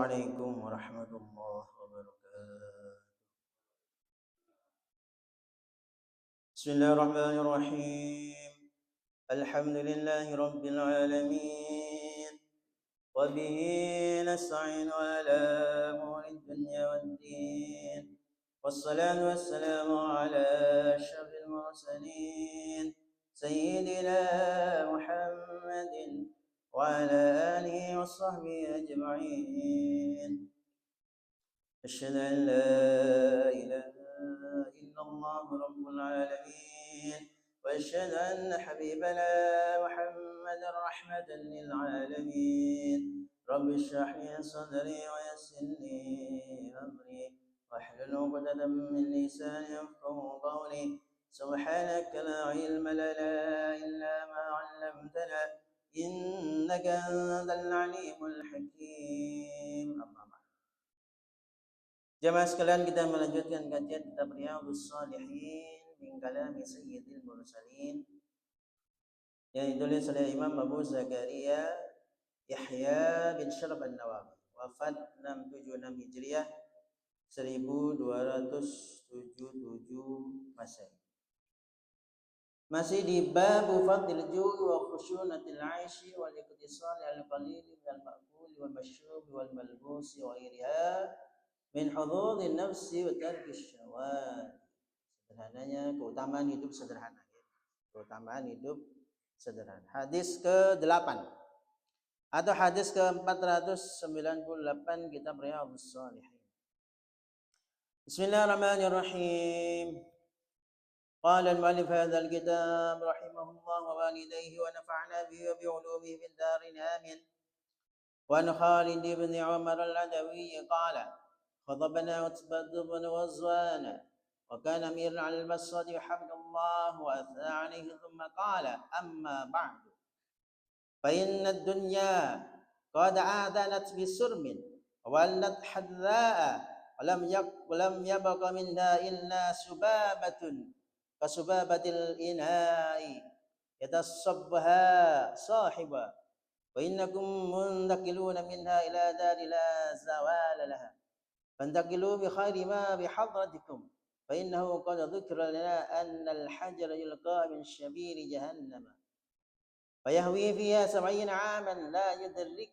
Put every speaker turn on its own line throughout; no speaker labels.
عليكم ورحمة الله وبركاته. بسم الله الرحمن الرحيم. الحمد لله رب العالمين، وبه نستعين على أمور الدنيا والدين، والصلاة والسلام على أشرف المرسلين سيدنا محمد وعلى آله وصحبه أجمعين. أشهد أن لا إله إلا الله رب العالمين، وأشهد أن حبيبنا محمد رحمة للعالمين. رب اشرح لي صدري ويسر لي أمري واحلل عقدة من لساني يفقهوا قولي. سبحانك لا علم لنا إلا ما علمتنا إنك أنت العليم الحكيم. أما بعد. Jamaah sekalian, kita melanjutkan kajian kitab Riyadhus Shalihin min kalami Sayyidil Mursalin yang ditulis oleh Imam Abu Zakaria Yahya bin Syaraf An-Nawawi, wafat 676 Hijriah 1277 Masehi. Masih di bab fadlil ju'i wa khushunatil 'aishi wal iqtisali al-qalil min al-ma'kul wal mashrub wal malbus wa ghayriha min hududin nafsi wa tarki syahwat. Sederhananya keutamaan hidup sederhana, ya. Keutamaan hidup sederhana. Hadis ke-8 atau hadis ke-498 kitab Riyadhus Shalihin. Bismillahirrahmanirrahim. Qala al-mu'allif hadha al-kitab rahimahullah wa walidayhi wa nafa'na bihi wa bi'ulumihi fid darin amin. Wa an Khalid ibn Umar al-Adawi qala خطبنا عتبة بن غزوان وكان أميرا على البصرة يحمد الله وأثنى عليه ثم قال أما بعد فإن الدنيا قد آذنت بسرم وولت حذاء ولم يبق منها إلا سبابة كسبابة الإناء يتصبها صاحبا وإنكم منتقلون منها إلى دار لا زوال لها فانتقلوا بخير ما بحضرتكم فإنه قد ذكر لنا أن الحجر يلقى من شبير جهنم فيهوي فيها 70 عاما لا يدرك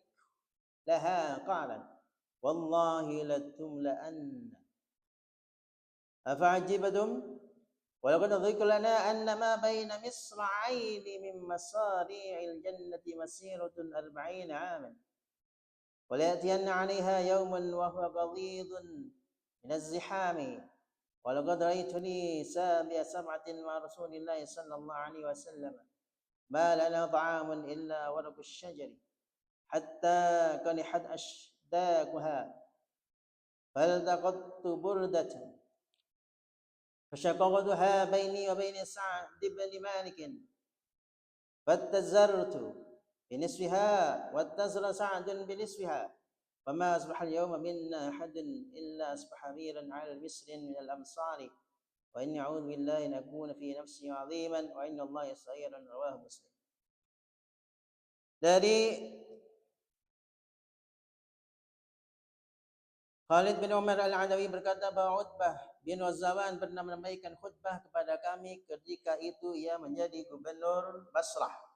لها قالا والله لتملأن أفعجبتم ولقد ذكر لنا أن ما بين مصرعين من مصاريع الجنة مسيرة 40 عاما وليأتين عليها يوما وهو غليظ من الزحام ولقد رأيتني سابع 7 مع رسول الله صلى الله عليه وسلم ما لنا طعام إلا ورق الشجر حتى كنحت أشداقها فالتقطت بردة فشققتها بيني وبين سعد بن مالك فاتزرت بنصفها واتزر سعد بنصفها فما أصبح اليوم منا أحد إلا أصبح أميرا على مصر من الأمصار وإني أعوذ بالله أن أكون في نفسي عظيما وإن الله صغيرا. رواه Muslim. Dari Khalid bin Umar al-Adawi berkata bahwa Utbah bin Ghazwan pernah menyampaikan khutbah kepada kami ketika itu ia menjadi gubernur Basrah.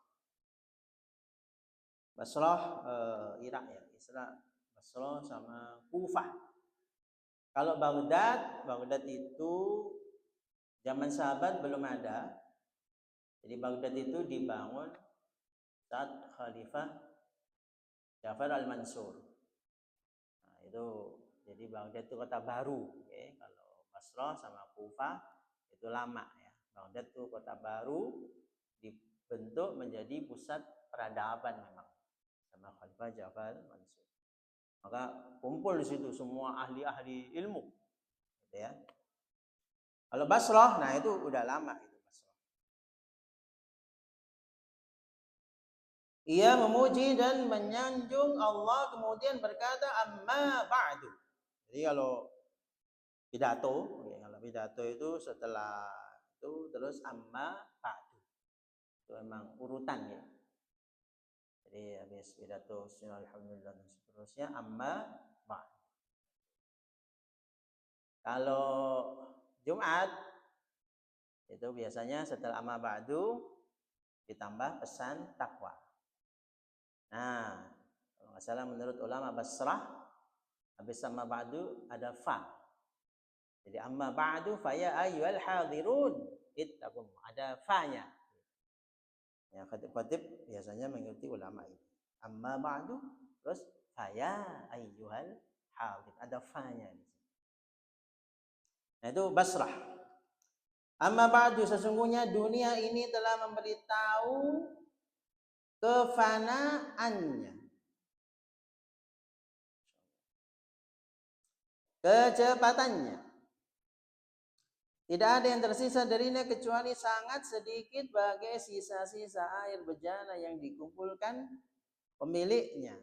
Irak, ya, Isra. Basrah sama Kufah. Kalau Baghdad itu zaman sahabat belum ada. Jadi Baghdad itu dibangun saat Khalifah Ja'far al-Mansur. Nah, itu jadi Baghdad itu kota baru, ya. Kalau Basrah sama Kufah itu lama, ya. Baghdad itu kota baru dibentuk menjadi pusat peradaban memang sama Khalifah Ja'far al-Mansur. Maka kumpul di situ semua ahli-ahli ilmu, gitu ya. Kalau Basrah, nah itu udah lama itu Basrah. Ia memuji dan menyanjung Allah kemudian berkata amma ba'du. Jadi kalau pidato itu setelah itu terus amma ba'du. Itu memang urutan, ya. Jadi habis pidato alhamdulillah dan seterusnya amma Kalau Jumat itu biasanya setelah amma ba'du ditambah pesan takwa. Nah, kalau nggak salah menurut ulama Basrah, habis amma ba'du ada fa. Jadi amma ba'du fa ya ayyuhal hadirun ittaqum, ada fa-nya. Ya, khatib biasanya mengikuti ulama ini. Amma ba'du terus fa ya ayyuhal hadir, ada fa-nya. Nah, itu Basrah. Amma ba'du, sesungguhnya dunia ini telah memberitahu kefanaannya, kecepatannya. Tidak ada yang tersisa darinya kecuali sangat sedikit bagai sisa-sisa air bejana yang dikumpulkan pemiliknya.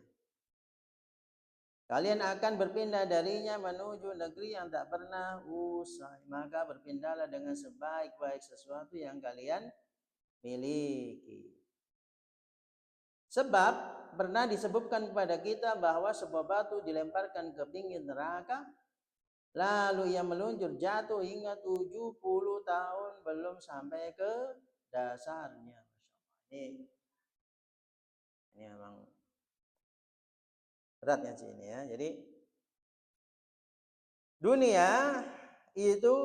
Kalian akan berpindah darinya menuju negeri yang tak pernah usai. Maka berpindahlah dengan sebaik-baik sesuatu yang kalian miliki. Sebab pernah disebutkan kepada kita bahwa sebuah batu dilemparkan ke pinggir neraka, lalu ia meluncur jatuh hingga 70 tahun belum sampai ke dasarnya. Ini memang beratnya sih ini ya. Jadi dunia itu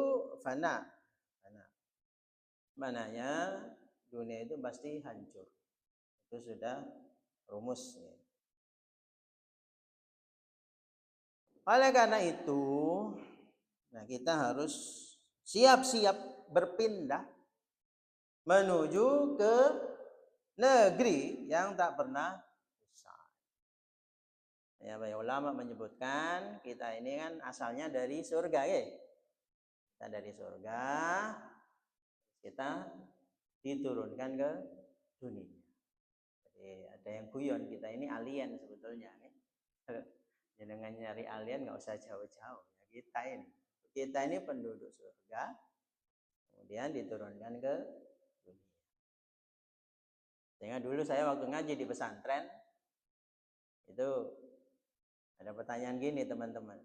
fana. Mananya dunia itu pasti hancur. Itu sudah rumusnya. Oleh karena itu, nah kita harus siap-siap berpindah menuju ke negeri yang tak pernah usai. Ya, banyak ulama menyebutkan kita ini kan asalnya dari surga ya. Kita dari surga, kita diturunkan ke dunia. Jadi ada yang guyon, kita ini alien sebetulnya. Jangan nyari alien nggak usah jauh-jauh. Ya, kita ini penduduk surga, kemudian diturunkan ke dunia. Sehingga dulu saya waktu ngaji di pesantren itu ada pertanyaan gini teman-teman.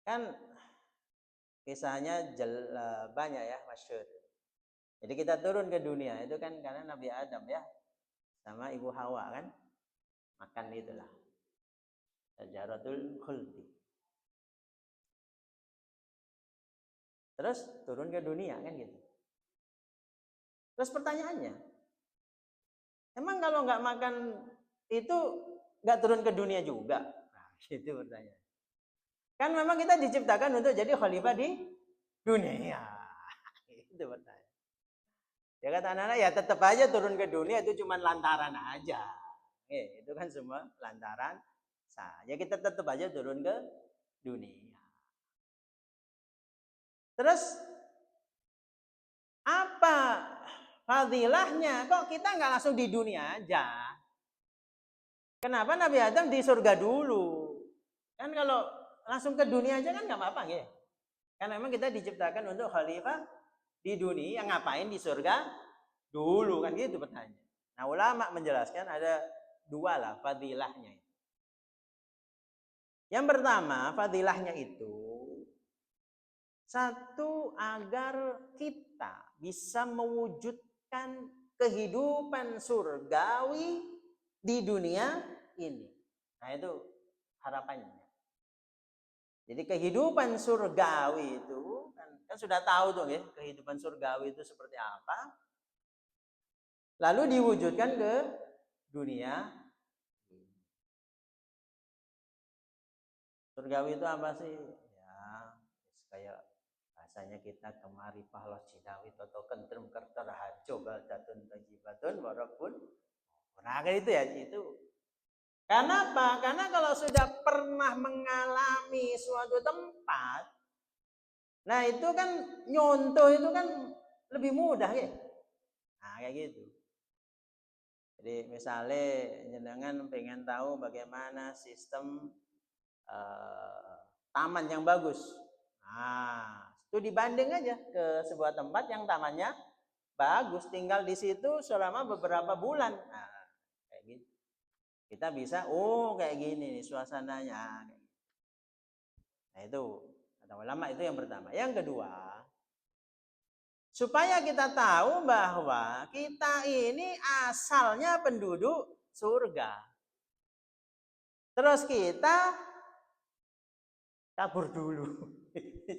Kan kisahnya banyak ya, masyhur. Jadi kita turun ke dunia itu kan karena Nabi Adam ya sama Ibu Hawa kan makan itulah Syajaratul Khuldi. Terus turun ke dunia kan gitu. Terus pertanyaannya, emang kalau nggak makan itu nggak turun ke dunia juga? Nah, itu pertanyaan. Kan memang kita diciptakan untuk jadi khalifah di dunia. Itu pertanyaan. Ya kata anak-anak ya tetap aja turun ke dunia itu cuma lantaran aja. Itu kan semua lantaran saja. Kita tetap aja turun ke dunia. Terus apa fadilahnya? Kok kita nggak langsung di dunia aja? Kenapa Nabi Adam di surga dulu? Kan kalau langsung ke dunia aja kan nggak apa-apa ya. Karena memang kita diciptakan untuk khalifah di dunia, yang ngapain di surga dulu kan gitu pertanyaan. Nah ulama menjelaskan ada dua lah fadilahnya. Yang pertama fadilahnya itu satu, agar kita bisa mewujudkan kehidupan surgawi di dunia ini. Nah itu harapannya. Jadi kehidupan surgawi itu kan sudah tahu tuh ya, kehidupan surgawi itu seperti apa. Lalu diwujudkan ke dunia. Surgawi itu apa sih? Ya, kayak bahasanya kita kemari pahlos cidawi toto kentrem kerter hajo baldatun tajibatun walaupun nah kayak itu ya itu. Karena apa? Karena kalau sudah pernah mengalami suatu tempat, nah itu kan nyontoh itu kan lebih mudah ya. Nah kayak gitu. Jadi misalnya jenengan pengen tahu bagaimana sistem taman yang bagus. Nah, itu dibanding aja ke sebuah tempat yang tamannya bagus, tinggal di situ selama beberapa bulan. Nah, kayak gitu. Kita bisa, oh kayak gini nih suasananya. Nah itu kata ulama, itu yang pertama. Yang kedua, supaya kita tahu bahwa kita ini asalnya penduduk surga. Terus kita kabur dulu.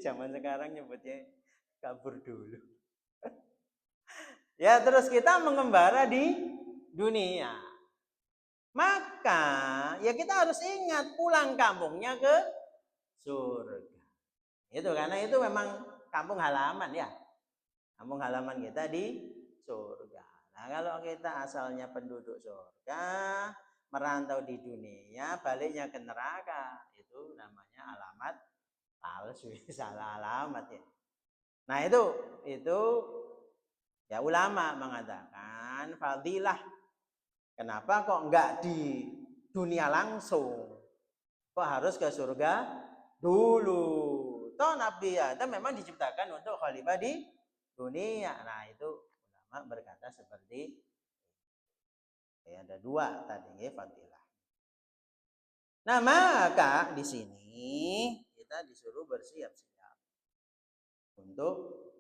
Zaman sekarang nyebutnya kabur dulu. Ya, terus kita mengembara di dunia. Maka ya kita harus ingat pulang kampungnya ke surga. Itu karena itu memang kampung halaman ya. Kampung halaman kita di surga. Nah, kalau kita asalnya penduduk surga, merantau di dunia, baliknya ke neraka, itu namanya alamat palsu, salah alamat ya. Nah, itu ya ulama mengatakan fadilah. Kenapa kok enggak di dunia langsung? Kok harus ke surga dulu? Toh Nabi Adam memang diciptakan untuk khalifah di dunia. Nah, itu ulama berkata seperti ya, ada dua tadi fadilah. Nah, maka di sini kita disuruh bersiap-siap untuk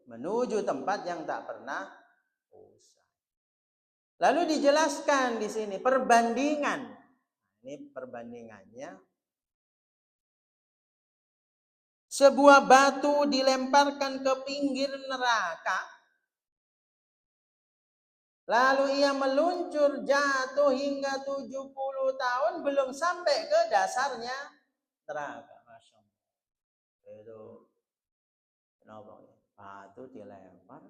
menuju tempat yang tak pernah usai. Lalu dijelaskan di sini perbandingan. Ini perbandingannya. Sebuah batu dilemparkan ke pinggir neraka. Lalu ia meluncur jatuh hingga 70 tahun belum sampai ke dasarnya neraka. Masya Allah. Itu kenapa ya? Batu dilempar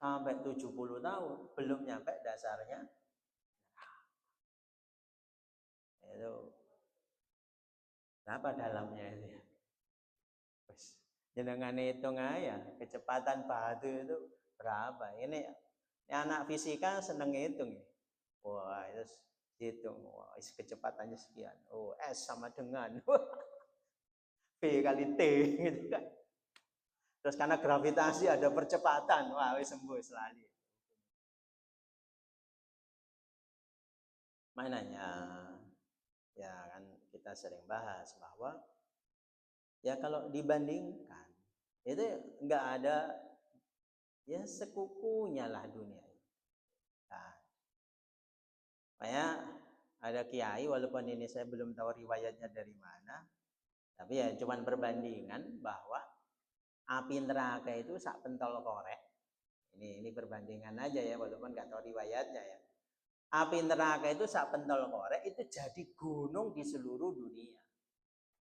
sampai 70 tahun belum nyampe dasarnya. Itu berapa dalamnya itu ya? Jenengan hitung aja kecepatan batu itu berapa. Ini anak fisika seneng hitung ya. Wah, itu hitung. Wah, kecepatannya sekian. Oh, S sama dengan V kali T gitu kan. Terus karena gravitasi ada percepatan. Wah, wis sembuh selalu. Maknanya ya kan kita sering bahas bahwa ya kalau dibandingkan itu enggak ada ya sekukunya lah dunia. Nah, makanya ada kiai walaupun ini saya belum tahu riwayatnya dari mana, tapi ya cuman perbandingan bahwa api neraka itu sak pentol korek. Ini perbandingan aja ya walaupun nggak tahu riwayatnya ya. Api neraka itu sak pentol korek itu jadi gunung di seluruh dunia.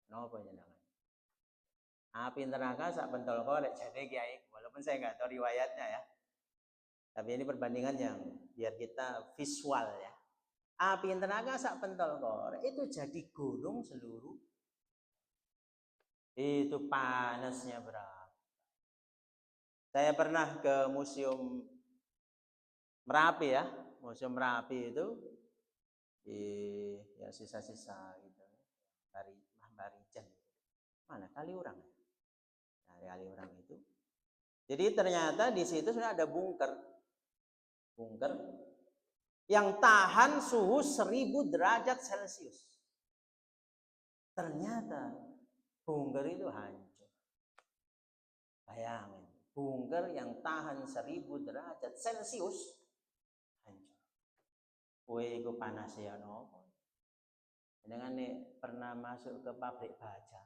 Kenapa jenengan? Api neraka sak pentol korek jadi kiai walaupun saya nggak tahu riwayatnya ya. Tapi ini perbandingan yang biar kita visual ya. Api neraka sak pentol korek itu jadi gunung seluruh. Itu panasnya berapa? Saya pernah ke museum Merapi ya, museum Merapi itu di ya sisa-sisa gitu dari Barijan. Mana Kaliurang ya? Dari Kaliurang itu. Jadi ternyata di situ sudah ada bunker yang tahan suhu 1000 derajat Celcius. Ternyata bunker itu hancur. Bayangin, bunker yang tahan 1000 derajat Celcius hancur. Wih, itu panas ya nopo. Dengan nih pernah masuk ke pabrik baja.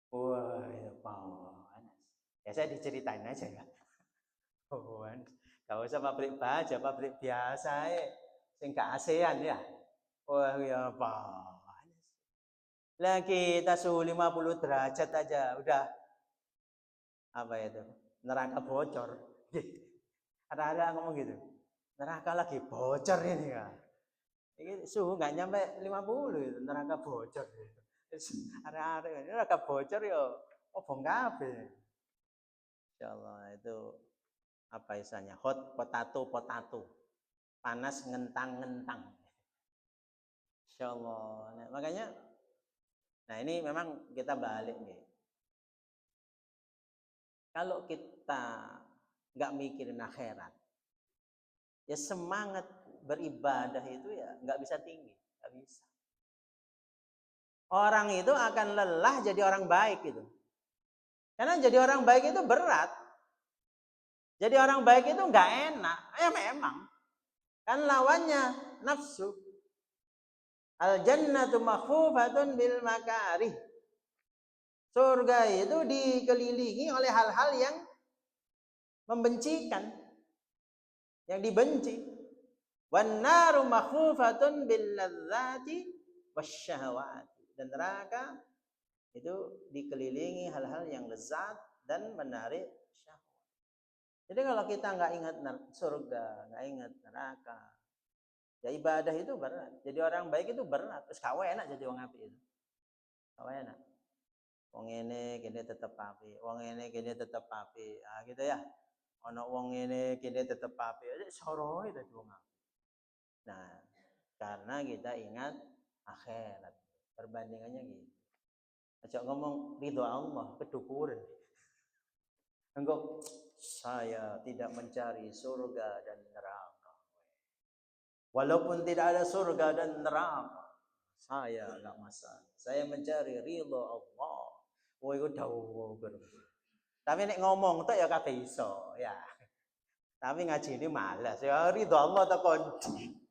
Wah, itu panas. Ya saya diceritain aja ya. Oh, gak usah pabrik baja, pabrik biasa ya. Sing gak ASEAN ya. Wah, ya panas. Lah kita suhu 50 derajat aja udah apa itu? Neraka bocor. Ada ngomong gitu. Neraka lagi bocor ini ya. Ini suhu nggak nyampe 50 itu neraka bocor. Ada neraka bocor ya obong kabeh. Insyaallah itu apa istilahnya? Hot potato. Panas ngentang-ngentang. Insyaallah. Nah, makanya nah ini memang kita balik nih. Kalau kita nggak mikirin akhirat, ya semangat beribadah itu ya nggak bisa tinggi, nggak bisa. Orang itu akan lelah jadi orang baik gitu. Karena jadi orang baik itu berat. Jadi orang baik itu nggak enak. Memang. Kan lawannya nafsu. Al jannatu makhfufatun bil makarih. Surga itu dikelilingi oleh hal-hal yang membencikan, yang dibenci. Wan naru makhfufatun bil ladzati wasyahawati. Dan neraka itu dikelilingi hal-hal yang lezat dan menarik syahwat. Jadi kalau kita nggak ingat surga, nggak ingat neraka, ya ibadah itu berat. Jadi orang baik itu berat. Terus kawe enak jadi wong apik itu. Kawe enak. Wong ini kene tetep apik, wong ini kene tetep apik. Ah gitu ya. Ono wong ini kene tetep apik. Soroe dadi wong apik. Nah, karena kita ingat akhirat. Perbandingannya gitu. Ajak ngomong ridho Allah, kedukuran. Enggak, saya tidak mencari surga dan neraka. Walaupun tidak ada surga dan neraka, saya enggak masalah. Saya mencari ridho Allah. Woi, udah tapi nek ngomong tuh ya kabeh iso, ya. Tapi ngaji ini malas. Ya ridho Allah tak kondi.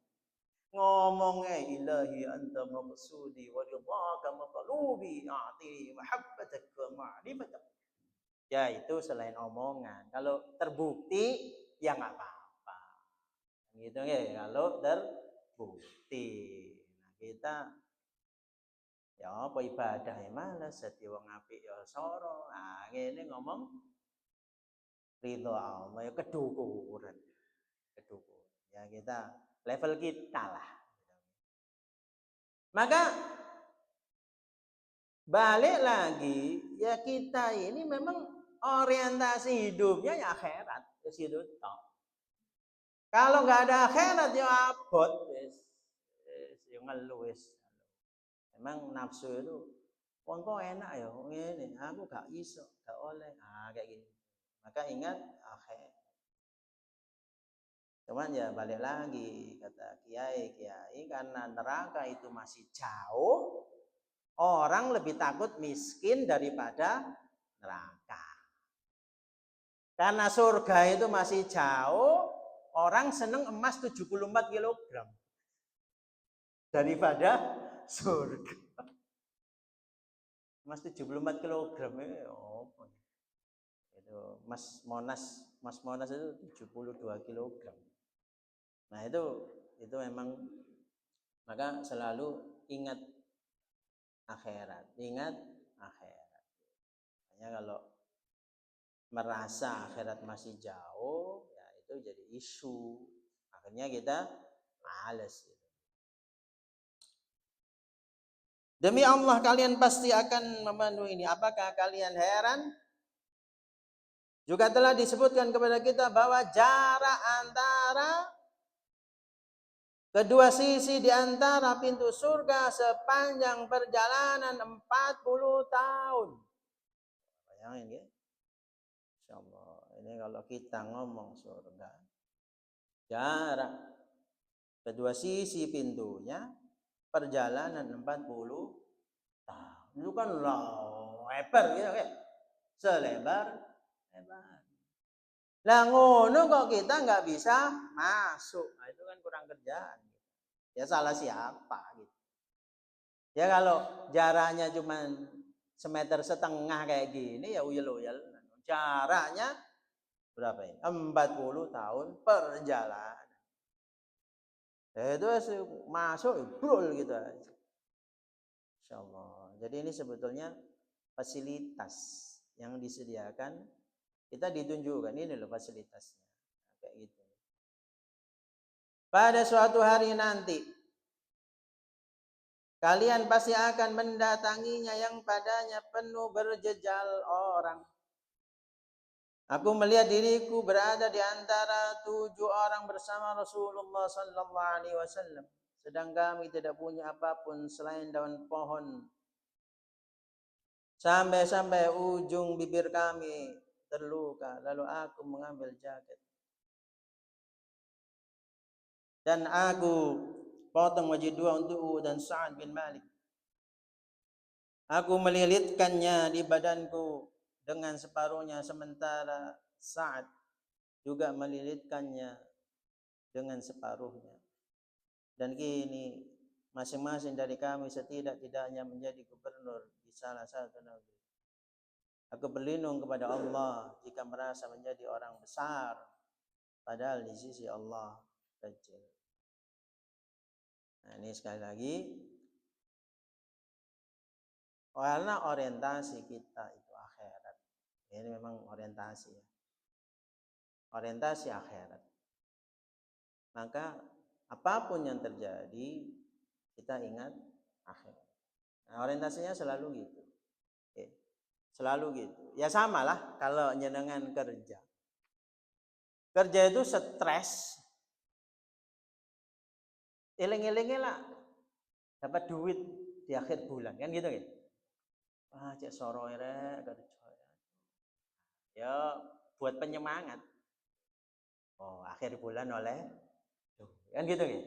Ngomongnya ilahi anta maqsudi wa ridhaka maqlubi a'ti mahabbatak wa ma'rifatak. Ya itu selain omongan. Kalau terbukti ya nggak apa-apa. Gitu ya. Kalau terbukti. Nah, kita ya apa ibadah ya malas dadi wong apik ya soro. Nah, ngene ngomong ridho Allah ya kedukuran. Kedukuran. Ya kita level kita lah. Maka balik lagi ya kita ini memang orientasi hidupnya ya akhirat, ya situ toh. Kalau nggak ada akhirat ya abot wis ya ngeluh wis. Memang nafsu itu wong kok enak ya ngene, aku gak iso, gak oleh. Ah kayak gitu. Maka ingat akhirat. Cuman ya balik lagi kata kiai karena neraka itu masih jauh, orang lebih takut miskin daripada neraka. Karena surga itu masih jauh, orang seneng emas 74 kilogram daripada surga. Emas 74 kilogram apa? Itu Mas Monas itu 72 kilogram. Nah, itu memang maka selalu ingat akhirat. Ingat akhirat. Makanya kalau merasa akhirat masih jauh, ya itu jadi isu. Akhirnya kita males. Demi Allah kalian pasti akan memenuhi ini. Apakah kalian heran? Juga telah disebutkan kepada kita bahwa jarak antara kedua sisi di antara pintu surga sepanjang perjalanan 40 tahun. Bayangin ya. Insyaallah. Ini kalau kita ngomong surga. Jarak kedua sisi pintunya perjalanan 40 tahun. Itu kan lebar gitu kan. Selebar lebar. Lah ngono kok kita nggak bisa masuk. Nah, itu kan kurang kerjaan. Ya salah siapa gitu. Ya kalau jaraknya cuma 1,5 meter kayak gini ya uyel-uyel. Jaraknya berapa ini? 40 tahun perjalanan. Itu masuk brul gitu aja. Insyaallah. Jadi ini sebetulnya fasilitas yang disediakan, kita ditunjukkan ini loh fasilitasnya. Kayak gitu. Pada suatu hari nanti kalian pasti akan mendatanginya yang padanya penuh berjejal orang. Aku melihat diriku berada di antara 7 orang bersama Rasulullah sallallahu alaihi wasallam. Sedang kami tidak punya apapun selain daun pohon. Sampai-sampai ujung bibir kami terluka. Lalu aku mengambil jaket. Dan aku potong wajib dua untuk dan Sa'ad bin Malik. Aku melilitkannya di badanku dengan separuhnya, sementara Sa'ad juga melilitkannya dengan separuhnya. Dan kini masing-masing dari kami setidak-tidaknya menjadi gubernur di salah satu negeri. Aku berlindung kepada Allah jika merasa menjadi orang besar, padahal di sisi Allah kecil. Nah, ini sekali lagi, karena orientasi kita itu akhirat. Ini memang orientasi ya. Orientasi akhirat. Maka apapun yang terjadi, kita ingat akhirat. Nah, orientasinya selalu gitu. Oke. Selalu gitu. Ya samalah kalau nyenengan kerja. Kerja itu stres. Eling-elingnya lah dapat duit di akhir bulan kan gitu ya. Wah, cek soro rek kerja. Ya buat penyemangat. Oh, akhir bulan oleh kan gitu ya.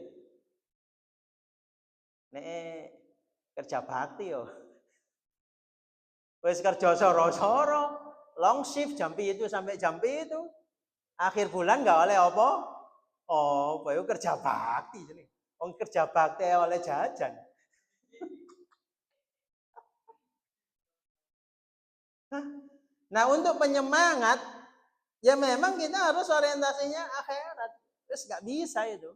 Nek kerja bakti yo. Wes kerja soro-soro, long shift jam itu sampai jam itu. Akhir bulan nggak oleh apa? Oh, bayu kerja bakti jadi. Oh, kerja bakti oleh jajan. Nah, untuk penyemangat ya memang kita harus orientasinya akhirat. Terus nggak bisa itu.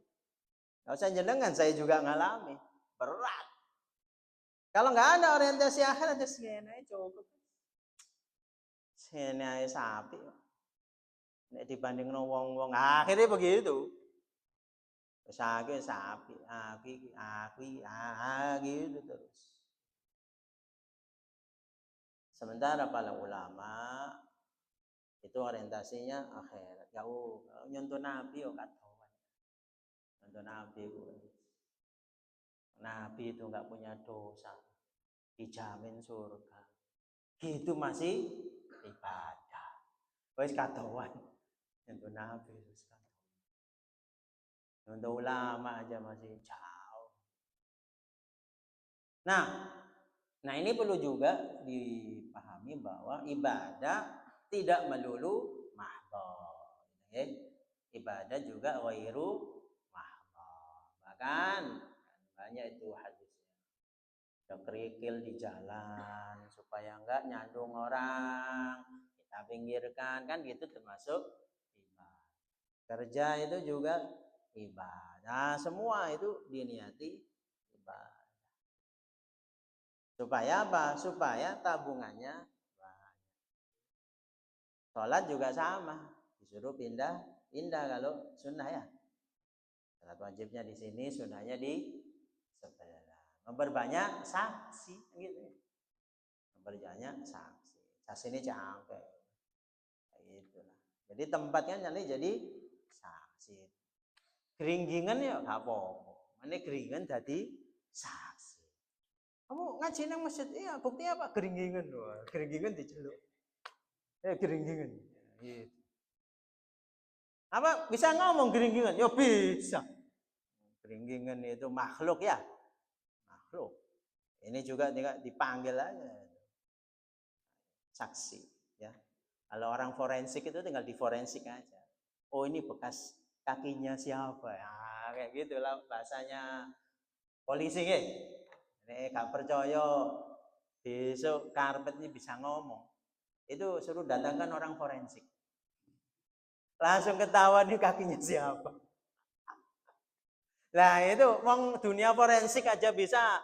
Nggak usah jenengan, saya juga ngalami. Berat. Kalau nggak ada orientasi akhirat, ya segini cukup. Segini sapi. Nek dibanding wong-wong akhirnya begitu. Terus aku sapi, gitu terus. Sementara para ulama itu orientasinya akhirat. Jauh nyontoh Nabi yo katakan. Nyontoh Nabi Nabi itu nggak punya dosa, dijamin surga. Gitu masih ibadah. Wes katakan nyontoh Nabi terus katakan. Nyontoh ulama aja masih jauh. Nah ini perlu juga dipahami bahwa ibadah tidak melulu mahdhah. Ibadah juga ghairu mahdhah. Bahkan banyak itu hadisnya. Ada kerikil di jalan supaya enggak nyandung orang, kita pinggirkan kan gitu termasuk ibadah. Kerja itu juga ibadah. Semua itu diniati ibadah. Supaya apa? Supaya tabungannya banyak. Sholat juga sama, disuruh pindah kalau sunnah ya. Sholat wajibnya di sini, sunnahnya di sebelah. Memperbanyak saksi, gitu. Memperbanyak saksi. Saksi ini capek, gitu lah. Jadi tempatnya nanti jadi saksi. Geringgingan ya gak apa-apa. Ini geringgingan jadi saksi. Kamu ngaji nang masjid, iya buktinya apa? Geringgingan, geringgingan diceluk. Geringgingan. Gitu. Apa bisa ngomong geringgingan? Ya bisa. Geringgingan itu makhluk ya, makhluk. Ini juga dipanggil aja saksi ya. Kalau orang forensik itu tinggal diforensik aja. Oh ini bekas kakinya siapa ya, kayak gitulah bahasanya polisi ya. Ini gak percaya besok karpet ini bisa ngomong, itu suruh datangkan orang forensik. Langsung ketahuan nih kakinya siapa. Nah itu wong dunia forensik aja bisa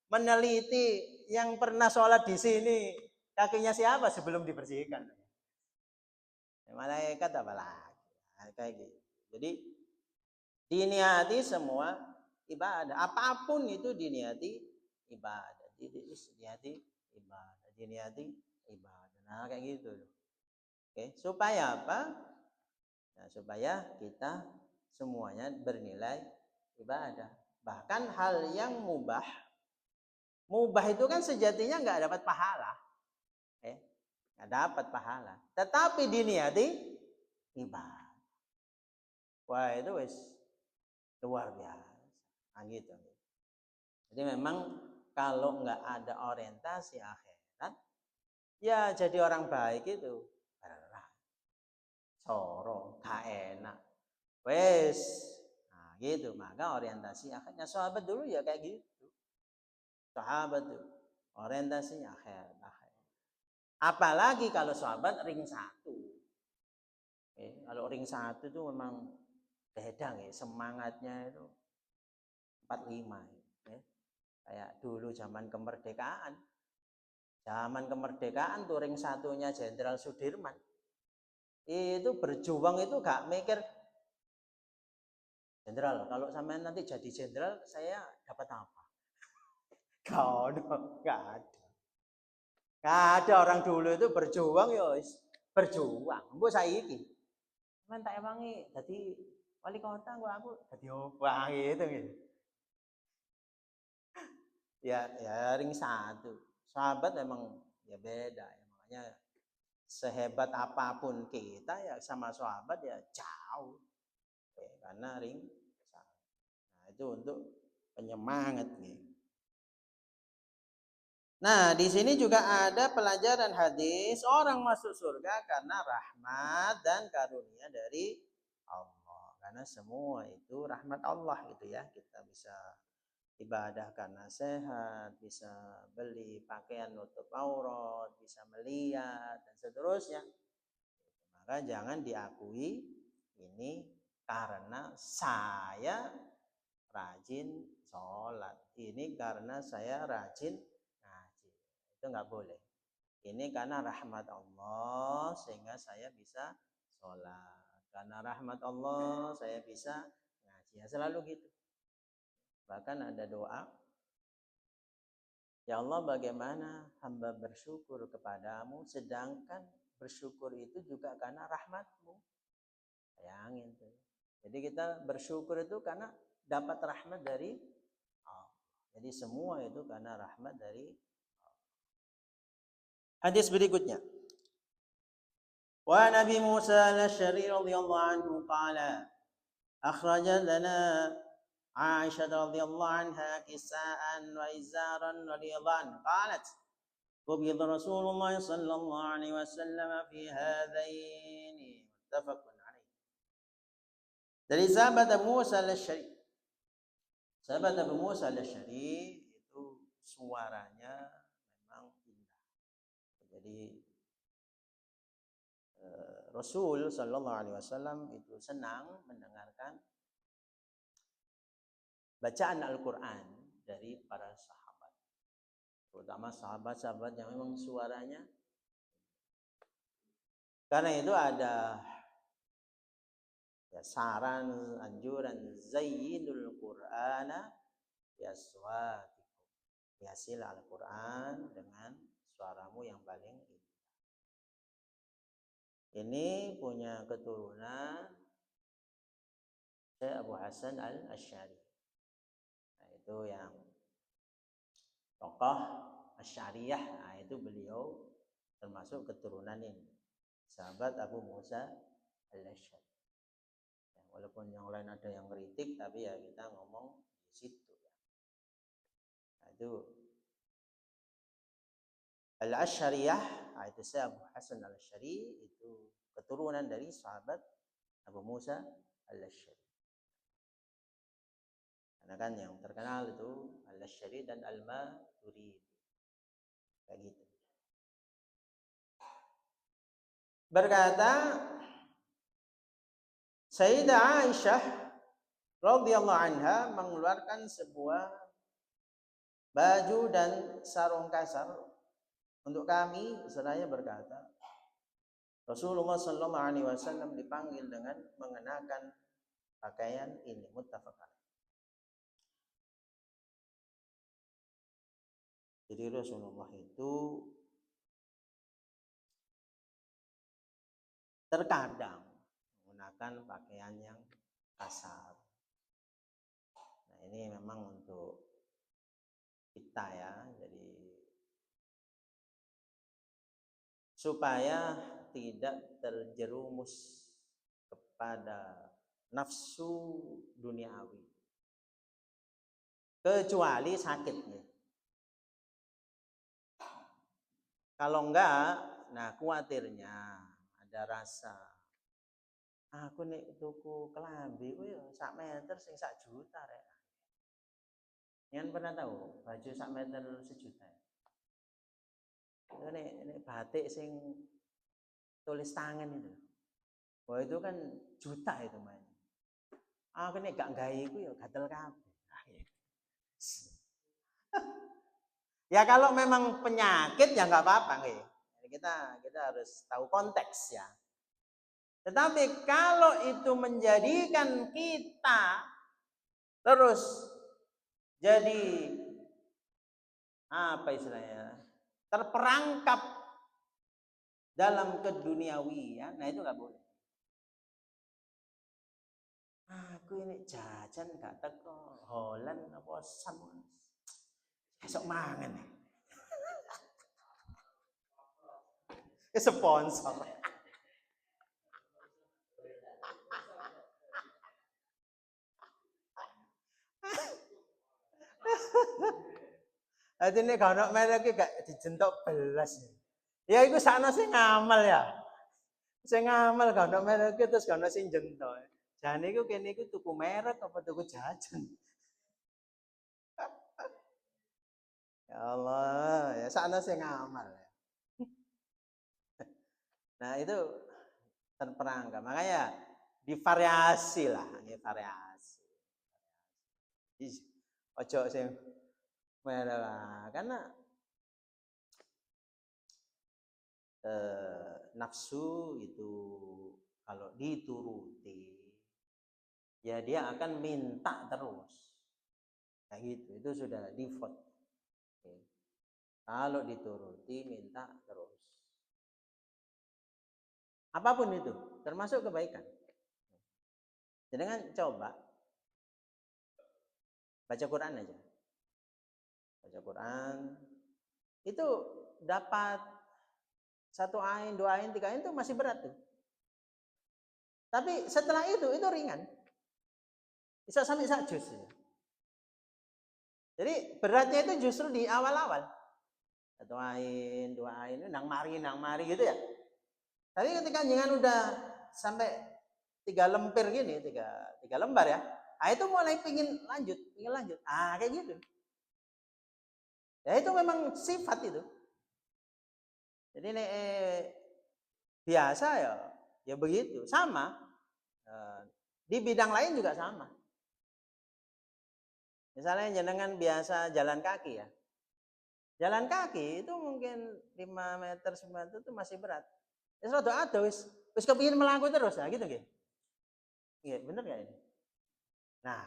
meneliti yang pernah sholat di sini kakinya siapa sebelum dibersihkan. Malaikat apa lagi? Nah, kayak gitu. Jadi diniati semua ibadah. Apapun itu diniati ibadah. Diniati ibadah. Diniati ibadah. Nah kayak gitu. Oke, supaya apa? Nah, supaya kita semuanya bernilai ibadah. Bahkan hal yang mubah itu kan sejatinya nggak dapat pahala. Nggak dapat pahala. Tetapi diniati ibadah. Wah itu wis luar biasa. Nah, gitu. Jadi memang kalau nggak ada orientasi akhirat, ya jadi orang baik itu berat, sorong, gak enak, wes. Nah, gitu. Maka orientasi akhiratnya sahabat dulu ya kayak gitu. Sahabat tuh orientasinya akhirat. Apalagi kalau sahabat ring satu. Kalau ring satu itu memang beda ya, semangatnya itu 45 ya. Kayak dulu zaman kemerdekaan. Zaman kemerdekaan tuh ring satunya Jenderal Sudirman. Itu berjuang itu gak mikir, jenderal, kalau sampai nanti jadi jenderal saya dapat apa? Gak ada. Gak ada orang dulu itu berjuang ya berjuang. Mbok saiki. Cuman tak emangi jadi wali kota aku jadi obah gitu. Ya ring satu. Sahabat memang ya beda ya, makanya sehebat apapun kita ya sama sahabat ya jauh. Karena ring satu. Nah, itu untuk penyemangat nih. Nah, di sini juga ada pelajaran hadis orang masuk surga karena rahmat dan karunia dari Allah. Karena semua itu rahmat Allah gitu ya. Kita bisa ibadah karena sehat, bisa beli pakaian nutup aurat, bisa melihat dan seterusnya. Maka jangan diakui ini karena saya rajin sholat, ini karena saya rajin ngaji. Itu nggak boleh. Ini karena rahmat Allah sehingga saya bisa sholat. Karena rahmat Allah saya bisa ngaji. Ya, selalu gitu. Bahkan ada doa, ya Allah bagaimana hamba bersyukur kepadamu sedangkan bersyukur itu juga karena rahmatmu. Bayangin tuh. Jadi kita bersyukur itu karena dapat rahmat dari Allah. Jadi semua itu karena rahmat dari Allah. Hadis berikutnya. Wa Nabi Musa al-Asy'ari radhiyallahu anhu qala akhrajat lana Aisyah radhiyallahu anha kisaan wa izaran radhiyallahu anha qalat قبض رسول الله صلى الله عليه وسلم في هذين متفق عليه. Dari sahabat Abu Musa al-Asy'ari. Sahabat Abu Musa al-Asy'ari itu suaranya memang indah. Jadi Rasul sallallahu alaihi wasallam itu senang mendengarkan bacaan Al-Qur'an dari para sahabat. Terutama sahabat-sahabat yang memang suaranya. Karena itu ada ya, saran, anjuran zayyinul Qur'ana biaswatikum. Hiasil Al-Qur'an dengan suaramu yang paling indah. Ini punya keturunan Syekh Abu Hasan al-Asy'ari. Nah, itu yang tokoh Asy'ariyah. Nah, itu beliau termasuk keturunan ini. Sahabat Abu Musa al-Asy'ari. Ya, walaupun yang lain ada yang kritik, tapi ya kita ngomong di situ. Nah, itu Al-Asy'ariyah, nah, itu Syekh Abu Hasan al-Asy'ari, itu keturunan dari sahabat Abu Musa al-Asy'ari. Karena kan yang terkenal itu al-Asy'ari dan al-Maturidi. Kayak gitu. Berkata Sayyidah Aisyah radhiyallahu anha mengeluarkan sebuah baju dan sarung kasar untuk kami, seraya berkata Rasulullah sallallahu alaihi wasallam dipanggil dengan mengenakan pakaian ini, muttafaq alaih. Jadi Rasulullah itu terkadang menggunakan pakaian yang kasar. Nah, ini memang untuk kita ya, jadi supaya tidak terjerumus kepada nafsu duniawi, kecuali sakitnya. Kalau enggak, nah khawatirnya ada rasa aku nih tuku kelambi ku ya sak meter sing 1 juta rek. Yang pernah tahu baju sak meter 1 juta. Itu nih batik sing tulis tangan itu. Wah itu kan juta itu mainnya. Aku nih gak gawe iku ya gatel kabeh. Ya kalau memang penyakit ya nggak apa-apa nih. Kita harus tahu konteks ya. Tetapi kalau itu menjadikan kita terus jadi apa istilahnya terperangkap dalam keduniawian, nah itu nggak boleh. Aku ini jajan gak teko Holland apa Sam esok mangan nih. Sponsor. Jadi ini kalau merek gak dijentok belas. Ya itu sana sih ngamal ya. Saya ngamal kalau merek terus kalau sing jentok. Jangan itu kene iku tuku merek apa tuku jajan. Ya Allah, ya sana sih ngamal ya. Nah itu terperangkap. Makanya divariasi lah, ini variasi. Ojo sing merek karena nafsu itu kalau dituruti ya dia akan minta terus kayak gitu, itu sudah default. Oke. Kalau dituruti minta terus apapun itu termasuk kebaikan. Jadi kan coba baca Quran aja, baca Quran itu dapat 1 ain 2 ain 3 ain itu masih berat tuh, tapi setelah itu ringan, bisa sampai 1 juz. Jadi beratnya itu justru di awal-awal 1 ain 2 ain nang mari gitu ya. Tapi ketika jenengan udah sampai 3 lembar gini, tiga lembar ya, nah itu mulai pingin lanjut. Kayak gitu. Ya itu memang sifat itu. Jadi biasa ya begitu. Sama di bidang lain juga sama. Misalnya jenengan biasa jalan kaki ya. Jalan kaki itu mungkin 5 meter 10 meter itu masih berat. Ya rada ada wis kepingin melangkah terus ya gitu nggih. Iya, bener gak ini? Nah,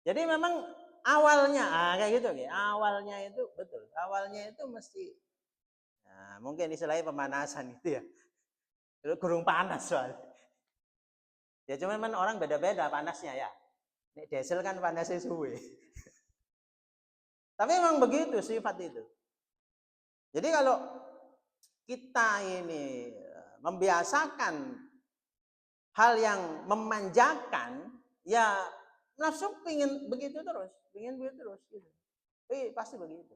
jadi memang awalnya kayak gitu nggih. Awalnya itu betul. Awalnya itu mesti mungkin istilahnya pemanasan itu ya. Itu kurung panas soalnya. Ya cuman orang beda-beda panasnya ya. Nek diesel kan panasnya suwe. Tapi memang begitu sifat itu. Jadi kalau kita ini membiasakan hal yang memanjakan, ya nafsu pingin begitu terus gitu. Pasti begitu.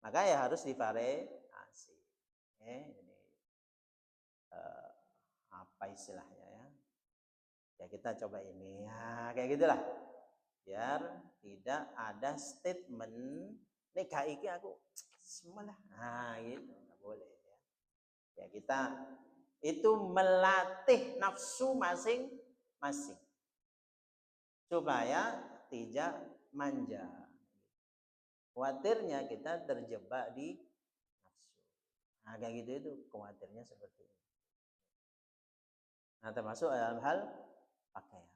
Maka ya harus divariasi. Ini apa istilahnya ya? Ya kita coba ini ya kayak gitulah. Biar tidak ada statement nek gak iki aku semuanya. Nah gitu nggak boleh ya. Ya kita itu melatih nafsu masing-masing supaya tidak manja. Khawatirnya kita terjebak di nafsu. Nah kayak gitu itu khawatirnya seperti itu. Nah termasuk dalam hal pakaian.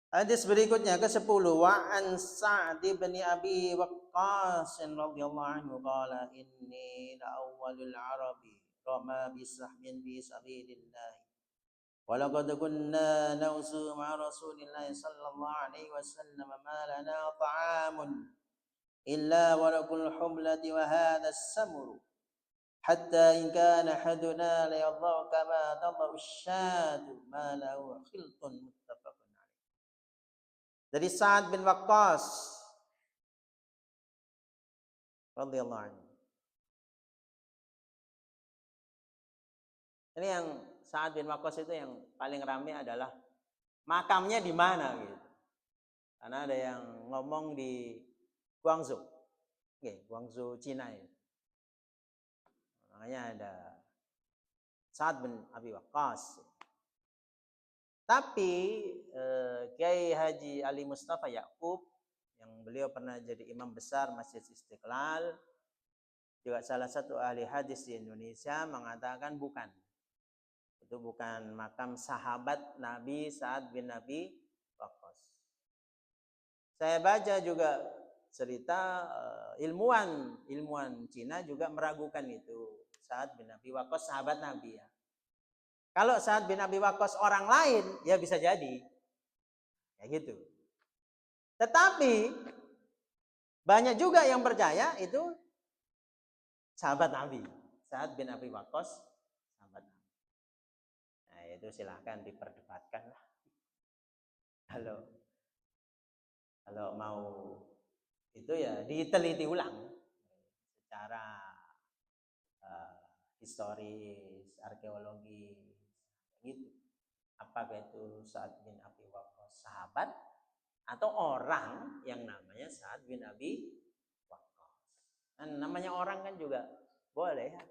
Hadis berikutnya ke-10 wa an Sa'd bin Abi Waqqas radhiyallahu anhu qala inni la awwalul arabi rama bisahmin fi sabilillah wa laqad kunna nawsu ma Rasulillah sallallahu alaihi wasallam ma lana ta'amun illa wa lakul humlati wa hadha as-samru hatta in kana haduna la yadhaw kama tadau ash-shatu ma lahu khiltun muttafaqun. Dari Sa'ad bin Waqqas radhiyallahu anhu. Ini yang Sa'ad bin Waqqas itu yang paling ramai adalah makamnya di mana gitu. Karena ada yang ngomong di Guangzhou. Oke, Guangzhou Cina ya. Makanya ada Sa'ad bin Abi Waqqas. Tapi Kiai Haji Ali Mustafa Ya'qub yang beliau pernah jadi imam besar Masjid Istiqlal, juga salah satu ahli hadis di Indonesia, mengatakan bukan. Itu bukan makam sahabat Nabi Sa'ad bin Abi Waqqas. Saya baca juga cerita ilmuwan Cina juga meragukan itu. Sa'ad bin Abi Waqqas sahabat Nabi ya. Kalau Sa'ad bin Abi Waqqas orang lain, ya bisa jadi. Kayak gitu. Tetapi banyak juga yang percaya itu sahabat Nabi. Sa'ad bin Abi Waqqas sahabat Nabi. Nah, itu silahkan diperdebatkan lah. Kalau mau itu ya diteliti ulang secara historis, arkeologis gitu. Apakah itu Sa'ad bin Abi Waqqas sahabat atau orang yang namanya Sa'ad bin Abi Waqqas. Kan namanya orang kan juga boleh ya.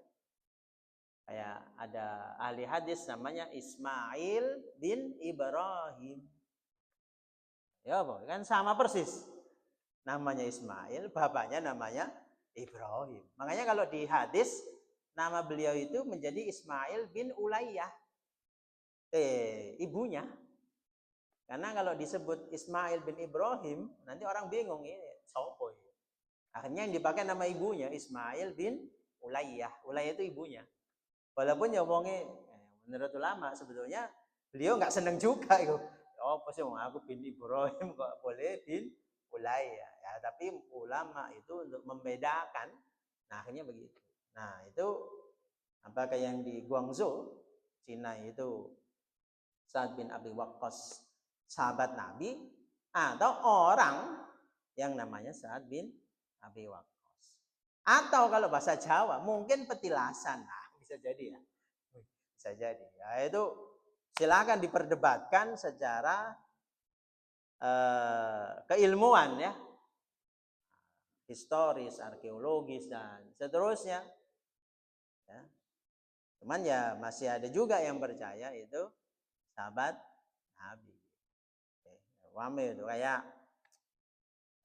Kayak ada ahli hadis namanya Ismail bin Ibrahim. Ya, kan sama persis. Namanya Ismail, bapaknya namanya Ibrahim. Makanya kalau di hadis nama beliau itu menjadi Ismail bin Ulayyah. Ibunya. Karena kalau disebut Ismail bin Ibrahim, nanti orang bingung ini sopo. Akhirnya yang dipakai nama ibunya Ismail bin Ulayyah. Ulayyah itu ibunya. Walaupun ya ngomongnya menurut ulama sebetulnya beliau nggak seneng juga itu. Oh, pasti aku bin Ibrahim kok boleh bin Ulayyah. Ya, tapi ulama itu untuk membedakan. Nah, akhirnya begitu. Nah, itu apakah yang di Guangzhou, Cina itu Sa'ad bin Abi Waqqas sahabat Nabi atau orang yang namanya Sa'ad bin Abi Waqqas. Atau kalau bahasa Jawa mungkin petilasan. Nah, bisa jadi ya. Bisa jadi. Ya, itu silakan diperdebatkan secara keilmuan ya. Historis, arkeologis dan seterusnya. Ya. Cuman ya masih ada juga yang percaya itu sahabat Nabi. Wame itu kayak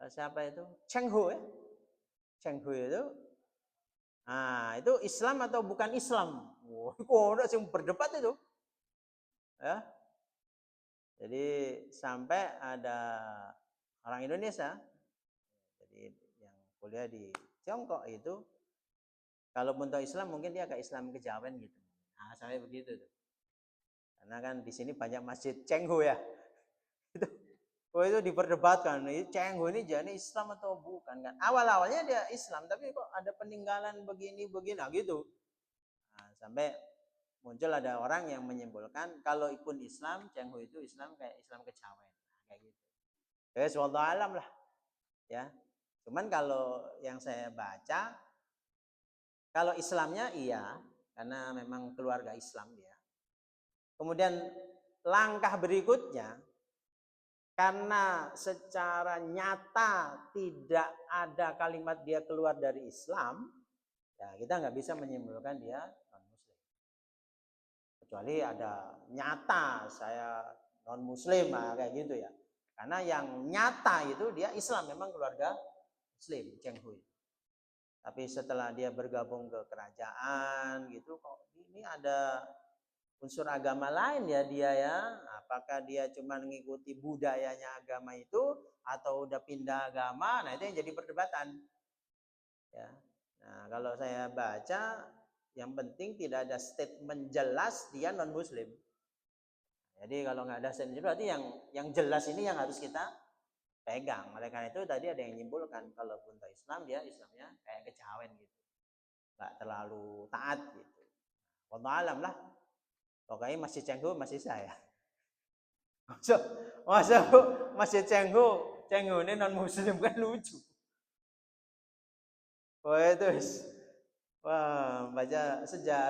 siapa itu? Cheng Hu ya. Cheng Hu itu itu Islam atau bukan Islam? Udah sih berdebat itu. Ya. Jadi sampai ada orang Indonesia jadi yang kuliah di Tiongkok itu kalau untuk Islam mungkin dia ke Islam kejawen gitu. Nah, sampai begitu tuh. Karena kan di sini banyak masjid Cheng Hu ya. itu diperdebatkan. Cheng Hu ini jadi Islam atau bukan kan? Awal-awalnya dia Islam tapi kok ada peninggalan begini nah gitu. Nah, sampai muncul ada orang yang menyimpulkan kalau pun Islam, Cheng Hu itu Islam kayak Islam kejawen. Nah, kayak gitu. Ya, wallahu alam lah. Ya. Cuman kalau yang saya baca kalau Islamnya iya, karena memang keluarga Islam dia. Kemudian langkah berikutnya karena secara nyata tidak ada kalimat dia keluar dari Islam, ya kita nggak bisa menyimpulkan dia non-Muslim. Kecuali ada nyata saya non-Muslim, kayak gitu ya. Karena yang nyata itu dia Islam, memang keluarga Muslim, Cheng Hu. Tapi setelah dia bergabung ke kerajaan gitu, kok ini ada unsur agama lain ya dia ya. Apakah dia cuma mengikuti budayanya agama itu atau udah pindah agama? Nah, itu yang jadi perdebatan. Ya. Nah, kalau saya baca yang penting tidak ada statement jelas dia non muslim. Jadi kalau nggak ada statement berarti yang jelas ini yang harus kita pegang. Oleh karena itu tadi ada yang menyimpulkan kalau untuk Islam dia Islamnya kayak kejawen gitu. Nggak terlalu taat gitu. Wallahu alam lah. Pokoknya masih Cheng Hu masih saya. Masa, masa Masjid Cengho ini non muslim kan lucu. Wah itu wah baca sejarah.